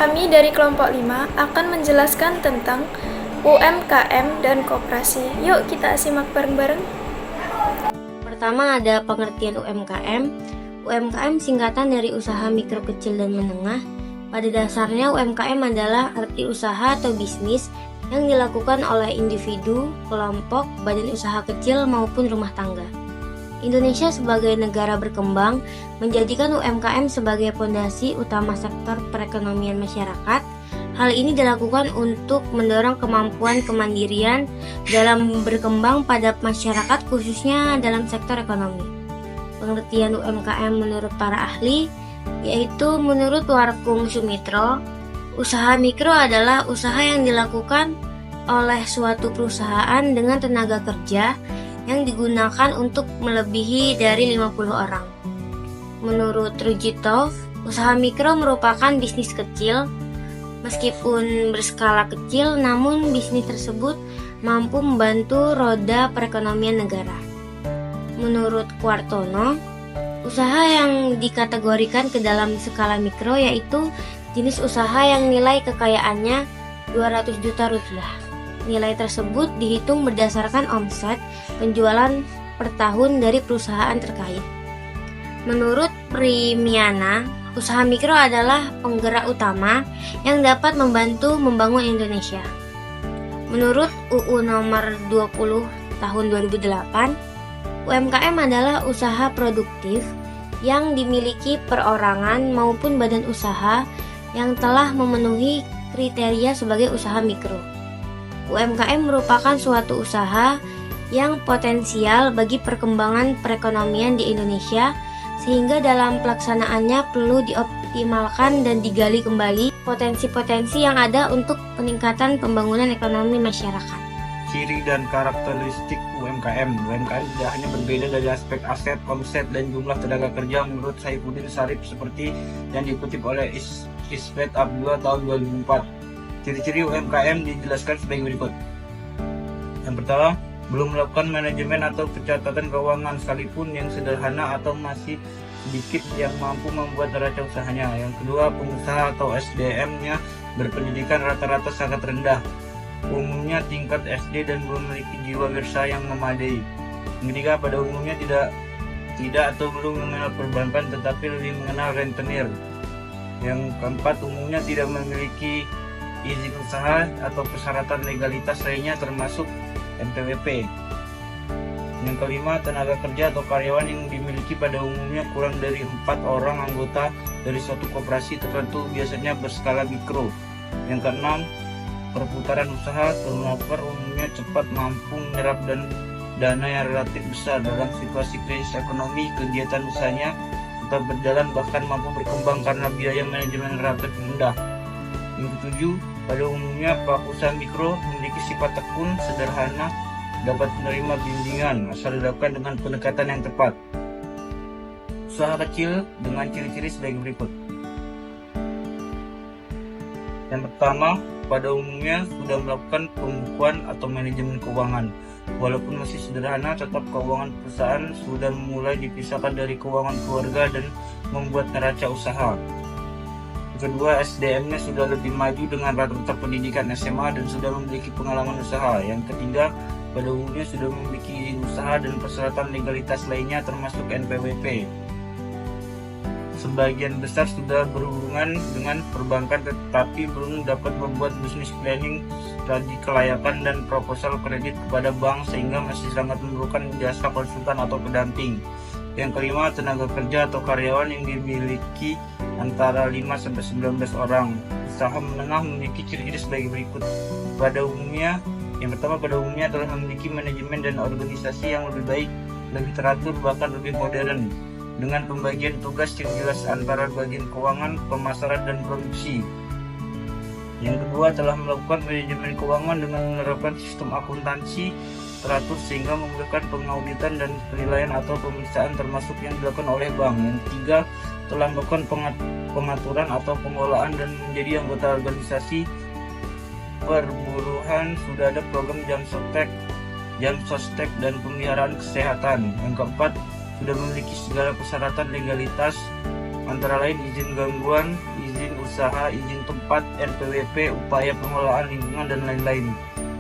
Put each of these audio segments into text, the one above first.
Kami dari kelompok 5 akan menjelaskan tentang UMKM dan koperasi. Yuk kita simak bareng-bareng. Pertama ada pengertian UMKM. UMKM singkatan dari usaha mikro, kecil, dan menengah. Pada dasarnya UMKM adalah arti usaha atau bisnis yang dilakukan oleh individu, kelompok, badan usaha kecil maupun rumah tangga. Indonesia sebagai negara berkembang menjadikan UMKM sebagai fondasi utama sektor perekonomian masyarakat. Hal ini dilakukan untuk mendorong kemampuan kemandirian dalam berkembang pada masyarakat, khususnya dalam sektor ekonomi. Pengertian UMKM menurut para ahli yaitu menurut Warkung Sumitro, usaha mikro adalah usaha yang dilakukan oleh suatu perusahaan dengan tenaga kerja yang digunakan untuk melebihi dari 50 orang. Menurut Rujitov, usaha mikro merupakan bisnis kecil. Meskipun berskala kecil, namun bisnis tersebut mampu membantu roda perekonomian negara. Menurut Kuartono, usaha yang dikategorikan ke dalam skala mikro yaitu jenis usaha yang nilai kekayaannya 200 juta rupiah. Nilai tersebut dihitung berdasarkan omset penjualan per tahun dari perusahaan terkait. Menurut Primiana, usaha mikro adalah penggerak utama yang dapat membantu membangun Indonesia. Menurut UU nomor 20 tahun 2008, UMKM adalah usaha produktif yang dimiliki perorangan maupun badan usaha yang telah memenuhi kriteria sebagai usaha mikro. UMKM merupakan suatu usaha yang potensial bagi perkembangan perekonomian di Indonesia, sehingga dalam pelaksanaannya perlu dioptimalkan dan digali kembali potensi-potensi yang ada untuk peningkatan pembangunan ekonomi masyarakat. Ciri dan karakteristik UMKM. UMKM tidak hanya berbeda dari aspek aset, omset, dan jumlah tenaga kerja menurut Saifuddin Sarif seperti yang dikutip oleh Ismet Abdullah tahun 2004. Ciri-ciri UMKM dijelaskan sebagai berikut. Yang pertama, belum melakukan manajemen atau pencatatan keuangan sekalipun yang sederhana atau masih sedikit yang mampu membuat neraca usahanya. Yang kedua, pengusaha atau SDM-nya berpendidikan rata-rata sangat rendah. Umumnya tingkat SD dan belum memiliki jiwa wirsa yang memadai. Yang ketiga, pada umumnya tidak atau belum mengenal perbankan tetapi lebih mengenal rentenir. Yang keempat, umumnya tidak memiliki izin usaha atau persyaratan legalitas lainnya termasuk NPWP. Yang kelima, tenaga kerja atau karyawan yang dimiliki pada umumnya kurang dari 4 orang anggota dari suatu koperasi tertentu, biasanya berskala mikro. Yang keenam, perputaran usaha turnover umumnya cepat, mampu menyerap dana yang relatif besar. Dalam situasi krisis ekonomi, kegiatan usahanya tetap berjalan bahkan mampu berkembang karena biaya manajemen relatif rendah. Yang ketujuh, pada umumnya pelaku usaha mikro memiliki sifat tekun, sederhana, dapat menerima bimbingan asal dilakukan dengan pendekatan yang tepat. Usaha kecil dengan ciri-ciri sebagai berikut. Yang pertama, pada umumnya sudah melakukan pembukuan atau manajemen keuangan. Walaupun masih sederhana, tetap keuangan perusahaan sudah mulai dipisahkan dari keuangan keluarga dan membuat neraca usaha. Kedua, SDM-nya sudah lebih maju dengan rata-rata pendidikan SMA dan sudah memiliki pengalaman usaha. Yang ketiga, pada umumnya sudah memiliki izin usaha dan persyaratan legalitas lainnya termasuk NPWP. Sebagian besar sudah berhubungan dengan perbankan tetapi belum dapat membuat bisnis planning, studi kelayakan, dan proposal kredit kepada bank sehingga masih sangat memerlukan jasa konsultan atau pendamping. Yang kelima, tenaga kerja atau karyawan yang dimiliki antara 5-19 orang. Usaha menengah memiliki ciri-ciri sebagai berikut. Yang pertama, pada umumnya telah memiliki manajemen dan organisasi yang lebih baik, lebih teratur, bahkan lebih modern, dengan pembagian tugas yang jelas antara bagian keuangan, pemasaran, dan produksi. Yang kedua, telah melakukan manajemen keuangan dengan menerapkan sistem akuntansi teratur sehingga memudahkan pengauditan dan penilaian atau pemeriksaan termasuk yang dilakukan oleh bank. Yang ketiga, telah melakukan pengaturan atau pengelolaan dan menjadi anggota organisasi perburuhan. Sudah ada program jam sostek dan pemeliharaan kesehatan. Yang keempat, sudah memiliki segala persyaratan legalitas antara lain izin gangguan, izin usaha, izin tempat, NPWP, upaya pengelolaan lingkungan, dan lain-lain.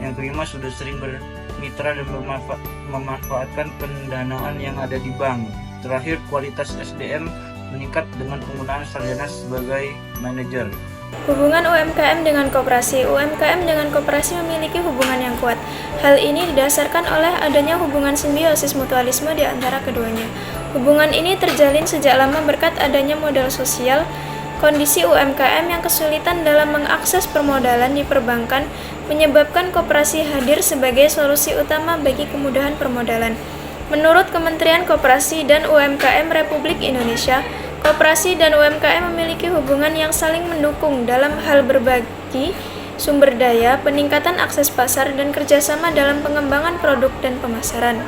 Yang kelima, sudah sering bermitra dan memanfaatkan pendanaan yang ada di bank. Terakhir, kualitas SDM meningkat dengan penggunaan sarjana sebagai manajer. Hubungan UMKM dengan koperasi. UMKM dengan koperasi memiliki hubungan yang kuat. Hal ini didasarkan oleh adanya hubungan simbiosis mutualisme di antara keduanya. Hubungan ini terjalin sejak lama berkat adanya modal sosial. Kondisi UMKM yang kesulitan dalam mengakses permodalan di perbankan menyebabkan koperasi hadir sebagai solusi utama bagi kemudahan permodalan. Menurut Kementerian Koperasi dan UMKM Republik Indonesia, koperasi dan UMKM memiliki hubungan yang saling mendukung dalam hal berbagi sumber daya, peningkatan akses pasar, dan kerjasama dalam pengembangan produk dan pemasaran.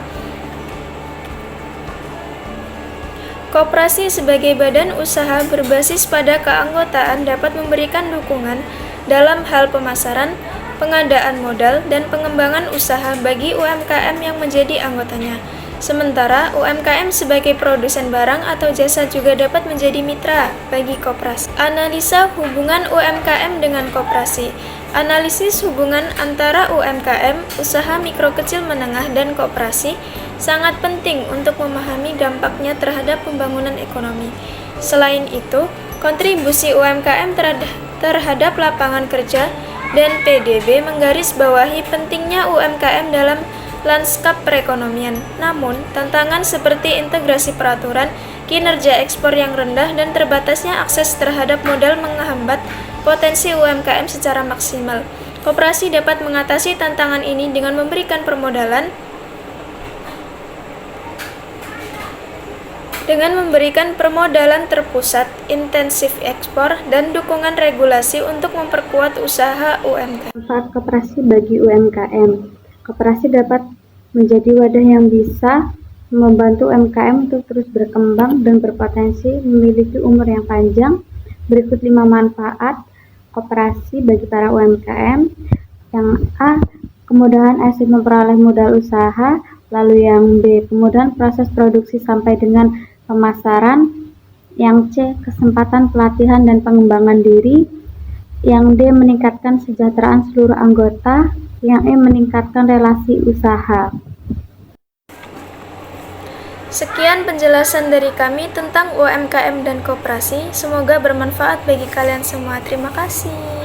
Koperasi sebagai badan usaha berbasis pada keanggotaan dapat memberikan dukungan dalam hal pemasaran, pengadaan modal, dan pengembangan usaha bagi UMKM yang menjadi anggotanya. Sementara UMKM sebagai produsen barang atau jasa juga dapat menjadi mitra bagi koperasi. Analisa hubungan UMKM dengan koperasi. Analisis hubungan antara UMKM, usaha mikro kecil menengah, dan koperasi sangat penting untuk memahami dampaknya terhadap pembangunan ekonomi. Selain itu, kontribusi UMKM terhadap lapangan kerja dan PDB menggarisbawahi pentingnya UMKM dalam lanskap perekonomian. Namun, tantangan seperti integrasi peraturan, kinerja ekspor yang rendah, dan terbatasnya akses terhadap modal menghambat potensi UMKM secara maksimal. Koperasi dapat mengatasi tantangan ini dengan memberikan permodalan, terpusat, intensif ekspor, dan dukungan regulasi untuk memperkuat usaha UMKM. Manfaat koperasi bagi UMKM. Koperasi dapat menjadi wadah yang bisa membantu UMKM untuk terus berkembang dan berpotensi memiliki umur yang panjang. Berikut 5 manfaat koperasi bagi para UMKM. Yang A, kemudahan asik memperoleh modal usaha. Lalu yang B, kemudahan proses produksi sampai dengan pemasaran. Yang C, kesempatan pelatihan dan pengembangan diri. Yang D, meningkatkan kesejahteraan seluruh anggota. Yang E, meningkatkan relasi usaha. Sekian penjelasan dari kami tentang UMKM dan koperasi. Semoga bermanfaat bagi kalian semua. Terima kasih.